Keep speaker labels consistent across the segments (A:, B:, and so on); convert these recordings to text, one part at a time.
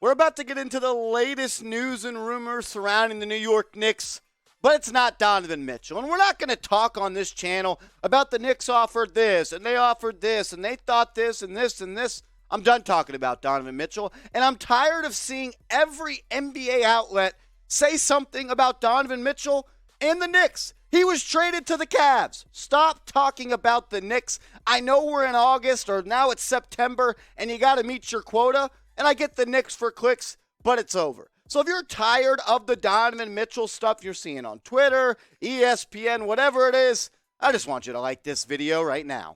A: We're about to get into the latest news and rumors surrounding the New York Knicks, but it's not Donovan Mitchell. And we're not going to talk on this channel about the Knicks offered this, and they offered this, and they thought this, and this, and this. I'm done talking about Donovan Mitchell, and I'm tired of seeing every NBA outlet say something about Donovan Mitchell and the Knicks. He was traded to the Cavs. Stop talking about the Knicks. I know we're in August, or now it's September, and you got to meet your quota. And I get the Knicks for clicks, but it's over. So if you're tired of the Donovan Mitchell stuff you're seeing on Twitter, ESPN, whatever it is, I just want you to like this video right now.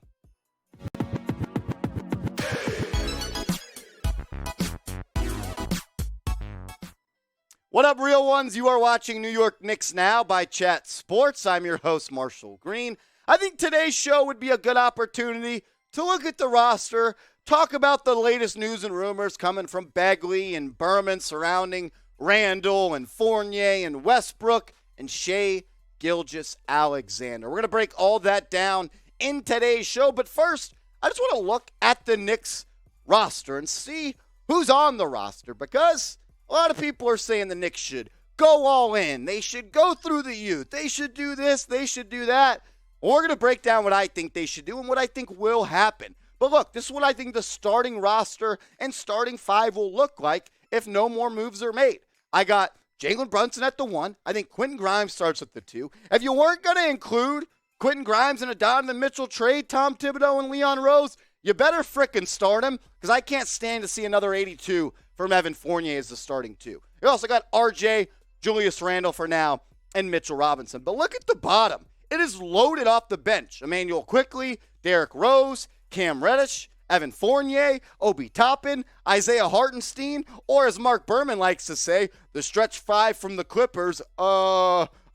A: What up, real ones? You are watching New York Knicks Now by Chat Sports. I'm your host, Marshall Green. I think today's show would be a good opportunity to look at the roster, talk about the latest news and rumors coming from Bagley and Berman surrounding Randle and Fournier and Westbrook and Shai Gilgeous Alexander. We're going to break all that down in today's show. But first, I just want to look at the Knicks roster and see who's on the roster, because a lot of people are saying the Knicks should go all in. They should go through the youth. They should do this. They should do that. Well, we're going to break down what I think they should do and what I think will happen. But look, this is what I think the starting roster and starting five will look like if no more moves are made. I got Jalen Brunson at the 1. I think Quentin Grimes starts at the 2. If you weren't going to include Quentin Grimes in a Donovan Mitchell trade, Tom Thibodeau and Leon Rose, you better frickin' start him, because I can't stand to see another 82 from Evan Fournier as the starting 2. You also got RJ, Julius Randle for now, and Mitchell Robinson. But look at the bottom. It is loaded off the bench. Emmanuel Quickley, Derrick Rose, Cam Reddish, Evan Fournier, Obi Toppin, Isaiah Hartenstein, or as Mark Berman likes to say, the stretch 5 from the Clippers,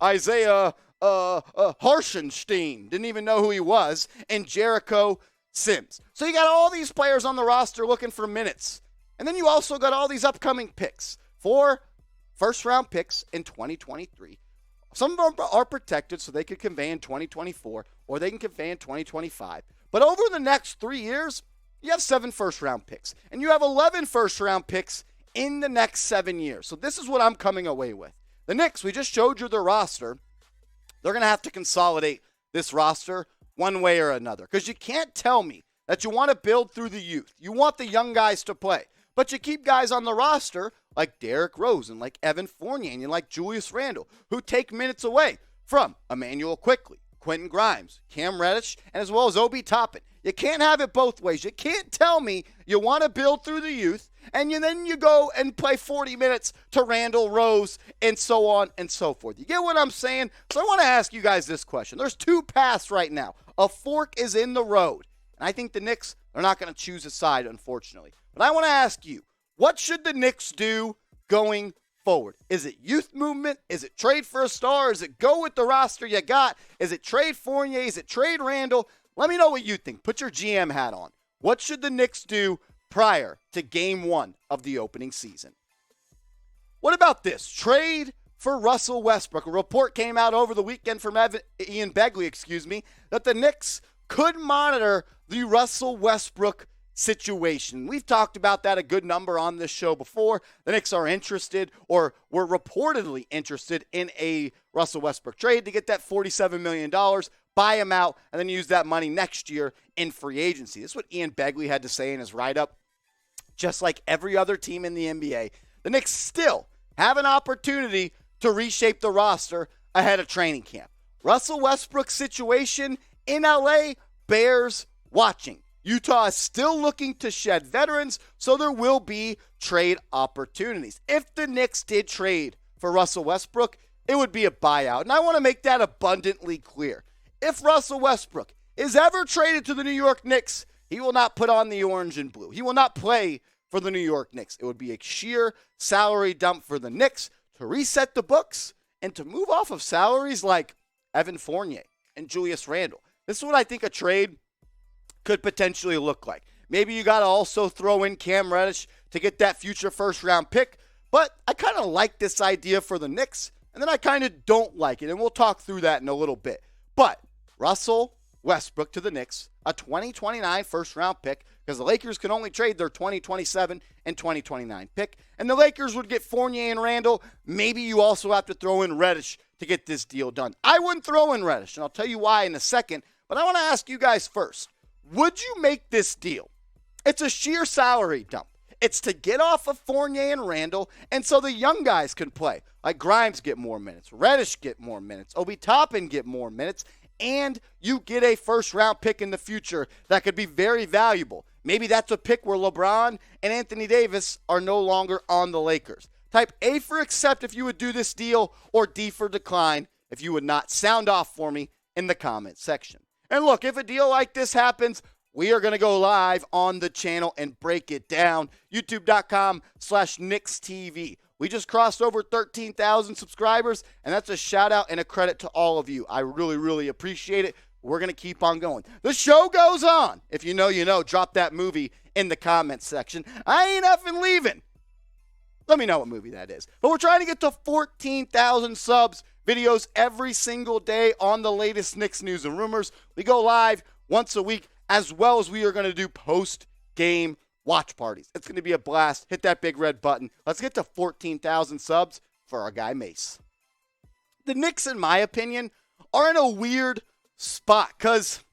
A: Isaiah Hartenstein. Didn't even know who he was. And Jericho Sims. So you got all these players on the roster looking for minutes. And then you also got all these upcoming picks. 4 first-round picks in 2023. Some of them are protected so they could convey in 2024, or they can convey in 2025. But over the next 3 years, you have 7 first-round picks. And you have 11 first-round picks in the next 7 years. So this is what I'm coming away with. The Knicks, we just showed you their roster. They're going to have to consolidate this roster one way or another. Because you can't tell me that you want to build through the youth. You want the young guys to play. But you keep guys on the roster like Derrick Rose and like Evan Fournier and like Julius Randle, who take minutes away from Emmanuel Quickley, Quentin Grimes, Cam Reddish, and as well as Obi Toppin. You can't have it both ways. You can't tell me you want to build through the youth and then you go and play 40 minutes to Randle, Rose, and so on and so forth. You get what I'm saying? So I want to ask you guys this question. There's 2 paths right now. A fork is in the road. And I think the Knicks are not going to choose a side, unfortunately. But I want to ask you, what should the Knicks do going forward? Is it youth movement? Is it trade for a star? Is it go with the roster you got? Is it trade Fournier? Is it trade Randle? Let me know what you think. Put your GM hat on. What should the Knicks do prior to Game 1 of the opening season? What about this? Trade for Russell Westbrook. A report came out over the weekend from Ian Begley, that the Knicks could monitor the Russell Westbrook situation. We've talked about that a good number on this show before. The Knicks are interested, or were reportedly interested, in a Russell Westbrook trade to get that $47 million, buy him out, and then use that money next year in free agency. This is what Ian Begley had to say in his write-up. Just like every other team in the NBA, the Knicks still have an opportunity to reshape the roster ahead of training camp. Russell Westbrook's situation in LA bears watching. Utah is still looking to shed veterans, so there will be trade opportunities. If the Knicks did trade for Russell Westbrook, it would be a buyout. And I want to make that abundantly clear. If Russell Westbrook is ever traded to the New York Knicks, he will not put on the orange and blue. He will not play for the New York Knicks. It would be a sheer salary dump for the Knicks to reset the books and to move off of salaries like Evan Fournier and Julius Randle. This is what I think a trade could potentially look like. Maybe you got to also throw in Cam Reddish to get that future first-round pick. But I kind of like this idea for the Knicks, and then I kind of don't like it, and we'll talk through that in a little bit. But Russell Westbrook to the Knicks, a 2029 first-round pick, because the Lakers can only trade their 2027 and 2029 pick, and the Lakers would get Fournier and Randle. Maybe you also have to throw in Reddish to get this deal done. I wouldn't throw in Reddish, and I'll tell you why in a second, but I want to ask you guys first, would you make this deal? It's a sheer salary dump. It's to get off of Fournier and Randle, and so the young guys can play. Like Grimes get more minutes, Reddish get more minutes, Obi Toppin get more minutes, and you get a first-round pick in the future that could be very valuable. Maybe that's a pick where LeBron and Anthony Davis are no longer on the Lakers. Type A for accept if you would do this deal, or D for decline if you would not. Sound off for me in the comment section. And look, if a deal like this happens, we are going to go live on the channel and break it down. YouTube.com/KnicksTV. We just crossed over 13,000 subscribers, and that's a shout out and a credit to all of you. I really, really appreciate it. We're going to keep on going. The show goes on. If you know, you know. Drop that movie in the comments section. I ain't effing leaving. Let me know what movie that is. But we're trying to get to 14,000 subs, videos every single day on the latest Knicks news and rumors. We go live once a week, as well as we are going to do post-game watch parties. It's going to be a blast. Hit that big red button. Let's get to 14,000 subs for our guy Mace. The Knicks, in my opinion, are in a weird spot because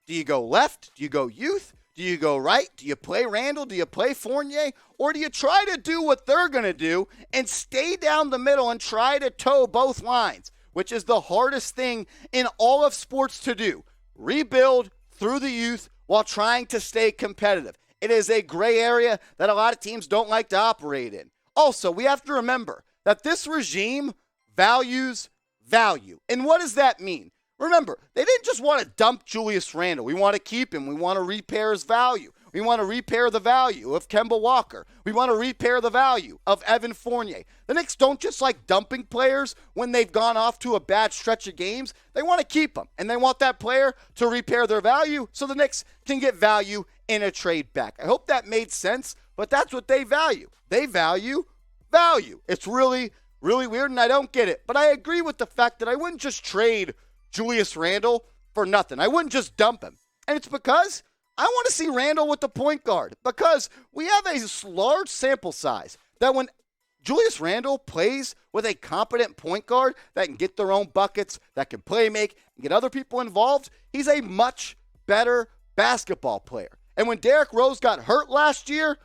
A: do you go left? Do you go youth? Do you go right? Do you play Randle? Do you play Fournier? Or do you try to do what they're going to do and stay down the middle and try to toe both lines, which is the hardest thing in all of sports to do? Rebuild through the youth while trying to stay competitive. It is a gray area that a lot of teams don't like to operate in. Also, we have to remember that this regime values value. And what does that mean? Remember, they didn't just want to dump Julius Randle. We want to keep him. We want to repair his value. We want to repair the value of Kemba Walker. We want to repair the value of Evan Fournier. The Knicks don't just like dumping players when they've gone off to a bad stretch of games. They want to keep them, and they want that player to repair their value so the Knicks can get value in a trade back. I hope that made sense, but that's what they value. They value value. It's really, really weird, and I don't get it. But I agree with the fact that I wouldn't just trade Julius Randle for nothing. I wouldn't just dump him. And it's because I want to see Randle with the point guard, because we have a large sample size that when Julius Randle plays with a competent point guard that can get their own buckets, that can play make, and get other people involved, he's a much better basketball player. And when Derrick Rose got hurt last year,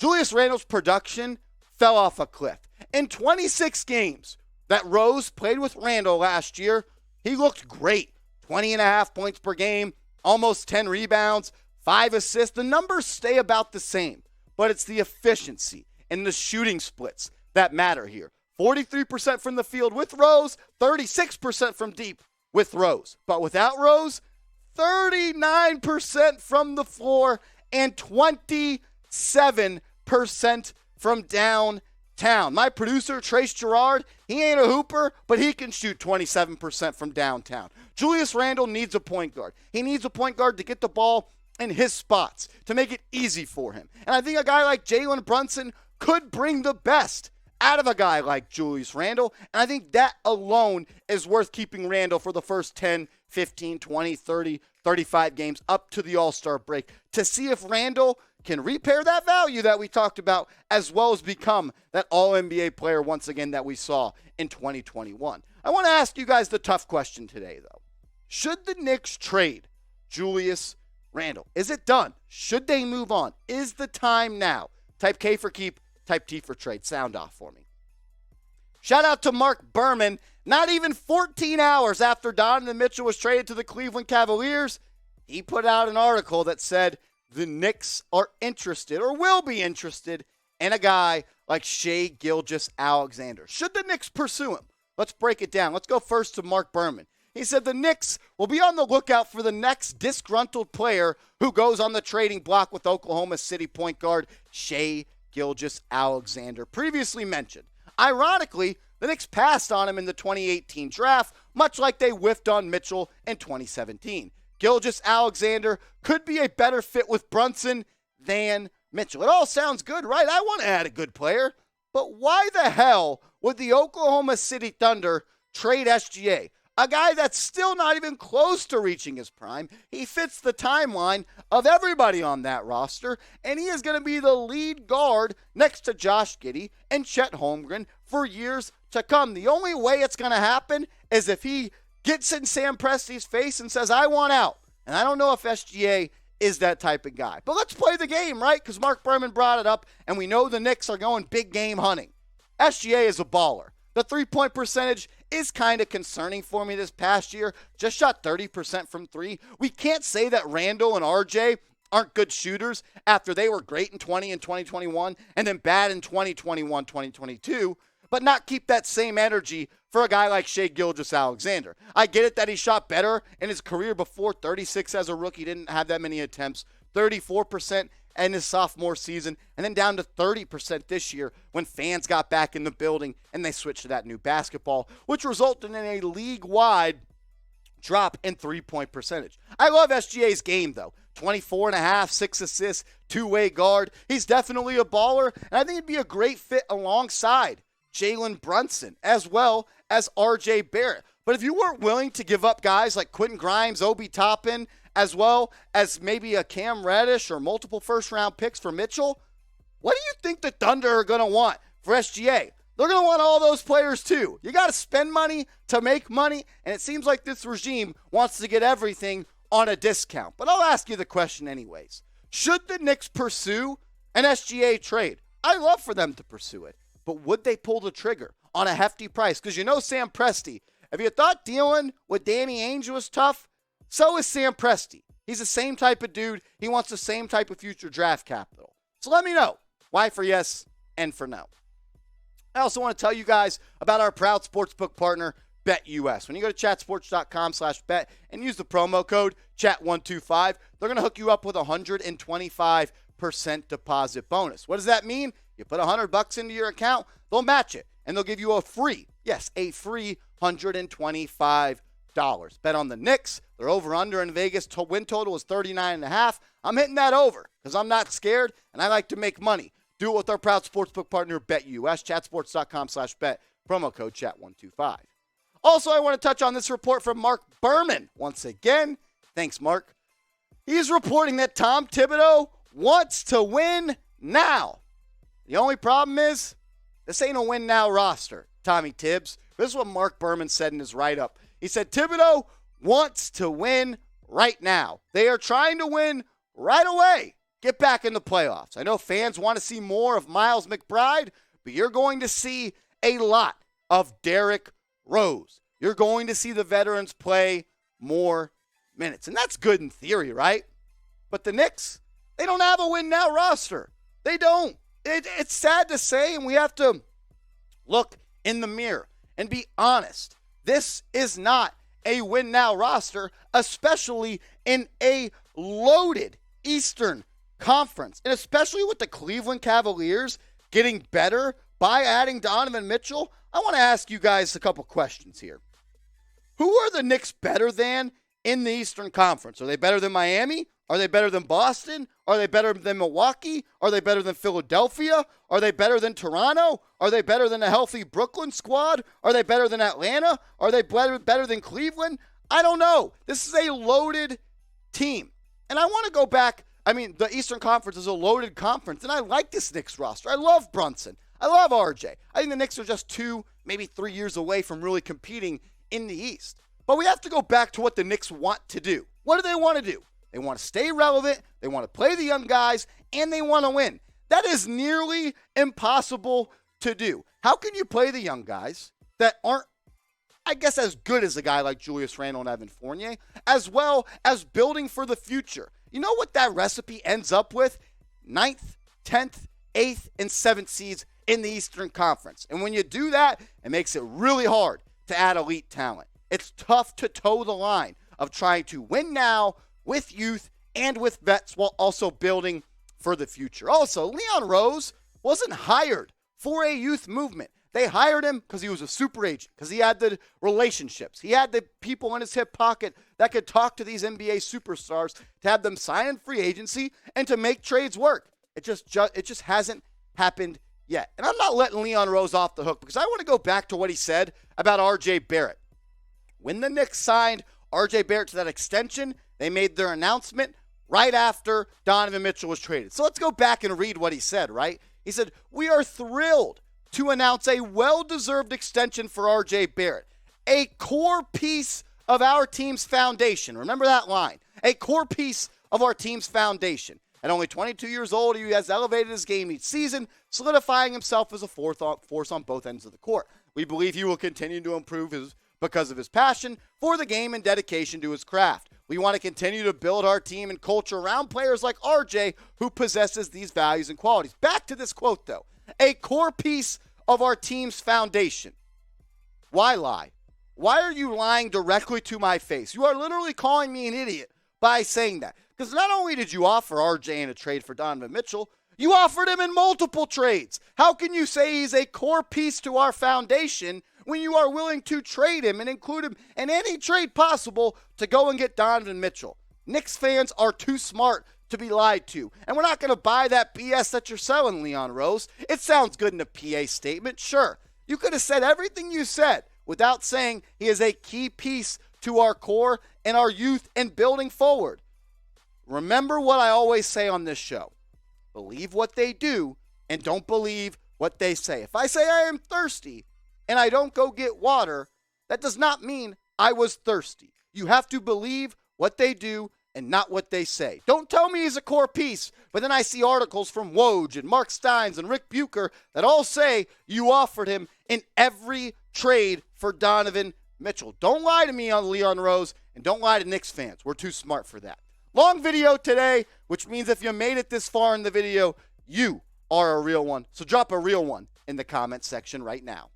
A: Julius Randle's production fell off a cliff. In 26 games that Rose played with Randle last year, he looked great. 20.5 points per game, almost 10 rebounds, 5 assists. The numbers stay about the same, but it's the efficiency and the shooting splits that matter here. 43% from the field with Rose, 36% from deep with Rose. But without Rose, 39% from the floor and 27% from downtown. My producer, Trace Gerard, he ain't a hooper, but he can shoot 27% from downtown. Julius Randle needs a point guard. He needs a point guard to get the ball in his spots, to make it easy for him. And I think a guy like Jalen Brunson could bring the best out of a guy like Julius Randle. And I think that alone is worth keeping Randle for the first 10, 15, 20, 30, 35 games up to the All-Star break to see if Randle can repair that value that we talked about, as well as become that All-NBA player once again that we saw in 2021. I want to ask you guys the tough question today, though. Should the Knicks trade Julius Randle? Is it done? Should they move on? Is the time now? Type K for keep, type T for trade. Sound off for me. Shout out to Mark Berman. Not even 14 hours after Donovan Mitchell was traded to the Cleveland Cavaliers, he put out an article that said the Knicks are interested or will be interested in a guy like Shai Gilgeous Alexander. Should the Knicks pursue him? Let's break it down. Let's go first to Mark Berman. He said the Knicks will be on the lookout for the next disgruntled player who goes on the trading block with Oklahoma City point guard Shai Gilgeous Alexander, previously mentioned. Ironically, the Knicks passed on him in the 2018 draft, much like they whiffed on Mitchell in 2017. Gilgeous Alexander could be a better fit with Brunson than Mitchell. It all sounds good, right? I want to add a good player. But why the hell would the Oklahoma City Thunder trade SGA, a guy that's still not even close to reaching his prime. He fits the timeline of everybody on that roster, and he is going to be the lead guard next to Josh Giddey and Chet Holmgren for years to come. The only way it's going to happen is if he gets in Sam Presti's face and says, I want out. And I don't know if SGA is that type of guy. But let's play the game, right? Because Mark Berman brought it up, and we know the Knicks are going big game hunting. SGA is a baller. The three-point percentage is kind of concerning for me this past year. Just shot 30% from three. We can't say that Randle and RJ aren't good shooters after they were great in 20 and 2021 and then bad in 2021, 2022, but not keep that same energy for a guy like Shai Gilgeous Alexander. I get it that he shot better in his career before, 36 as a rookie, didn't have that many attempts, 34% in his sophomore season, and then down to 30% this year when fans got back in the building and they switched to that new basketball, which resulted in a league-wide drop in three-point percentage. I love SGA's game, though. 24.5, 6 assists, two-way guard. He's definitely a baller, and I think he'd be a great fit alongside Jalen Brunson as well as RJ Barrett. But if you weren't willing to give up guys like Quentin Grimes, Obi Toppin, as well as maybe a Cam Reddish or multiple first-round picks for Mitchell, what do you think the Thunder are going to want for SGA? They're going to want all those players too. You got to spend money to make money, and it seems like this regime wants to get everything on a discount. But I'll ask you the question anyways. Should the Knicks pursue an SGA trade? I'd love for them to pursue it, but would they pull the trigger on a hefty price? Because you know Sam Presti, if you thought dealing with Danny Ainge was tough, so is Sam Presti. He's the same type of dude. He wants the same type of future draft capital. So let me know why for yes and for no. I also want to tell you guys about our proud sportsbook partner, BetUS. When you go to chatsports.com/bet and use the promo code CHAT125, they're going to hook you up with a 125% deposit bonus. What does that mean? You put $100 into your account, they'll match it, and they'll give you a free $125. Bet on the Knicks. Their over-under in Vegas win total is 39.5. I'm hitting that over because I'm not scared, and I like to make money. Do it with our proud sportsbook partner, BetUS. Chatsports.com/bet. Promo code CHAT125. Also, I want to touch on this report from Mark Berman. Once again, thanks, Mark. He's reporting that Tom Thibodeau wants to win now. The only problem is, this ain't a win-now roster, Tommy Tibbs. This is what Mark Berman said in his write-up. He said, Thibodeau wants to win right now. They are trying to win right away. Get back in the playoffs. I know fans want to see more of Miles McBride, but you're going to see a lot of Derrick Rose. You're going to see the veterans play more minutes. And that's good in theory, right? But the Knicks, they don't have a win-now roster. They don't. It's sad to say, and we have to look in the mirror and be honest. This is not a win-now roster, especially in a loaded Eastern Conference, and especially with the Cleveland Cavaliers getting better by adding Donovan Mitchell. I want to ask you guys a couple questions here. Who are the Knicks better than in the Eastern Conference? Are they better than Miami? Are they better than Boston? Are they better than Milwaukee? Are they better than Philadelphia? Are they better than Toronto? Are they better than a healthy Brooklyn squad? Are they better than Atlanta? Are they better than Cleveland? I don't know. This is a loaded team. And I want to go back. I mean, the Eastern Conference is a loaded conference, and I like this Knicks roster. I love Brunson. I love RJ. I think the Knicks are just 2, maybe 3 years away from really competing in the East. But we have to go back to what the Knicks want to do. What do they want to do? They want to stay relevant, they want to play the young guys, and they want to win. That is nearly impossible to do. How can you play the young guys that aren't, I guess, as good as a guy like Julius Randle and Evan Fournier, as well as building for the future? You know what that recipe ends up with? 9th, 10th, 8th, and 7th seeds in the Eastern Conference. And when you do that, it makes it really hard to add elite talent. It's tough to toe the line of trying to win now with youth and with vets while also building for the future. Also, Leon Rose wasn't hired for a youth movement. They hired him because he was a super agent, because he had the relationships. He had the people in his hip pocket that could talk to these NBA superstars to have them sign in free agency and to make trades work. It just hasn't happened yet. And I'm not letting Leon Rose off the hook because I want to go back to what he said about RJ Barrett. When the Knicks signed RJ Barrett to that extension, they made their announcement right after Donovan Mitchell was traded. So let's go back and read what he said, right? He said, "We are thrilled to announce a well-deserved extension for RJ Barrett, a core piece of our team's foundation." Remember that line. A core piece of our team's foundation. At only 22 years old, he has elevated his game each season, solidifying himself as a force on both ends of the court. We believe he will continue to improve because of his passion for the game and dedication to his craft. We want to continue to build our team and culture around players like RJ who possesses these values and qualities. Back to this quote, though. A core piece of our team's foundation. Why lie? Why are you lying directly to my face? You are literally calling me an idiot by saying that. Because not only did you offer RJ in a trade for Donovan Mitchell, you offered him in multiple trades. How can you say he's a core piece to our foundation when you are willing to trade him and include him in any trade possible to go and get Donovan Mitchell? Knicks fans are too smart to be lied to. And we're not going to buy that BS that you're selling, Leon Rose. It sounds good in a PA statement, sure. You could have said everything you said without saying he is a key piece to our core and our youth and building forward. Remember what I always say on this show. Believe what they do and don't believe what they say. If I say I am thirsty and I don't go get water, that does not mean I was thirsty. You have to believe what they do and not what they say. Don't tell me he's a core piece, but then I see articles from Woj and Mark Steins and Rick Bucher that all say you offered him in every trade for Donovan Mitchell. Don't lie to me on Leon Rose, and don't lie to Knicks fans. We're too smart for that. Long video today, which means if you made it this far in the video, you are a real one. So drop a real one in the comment section right now.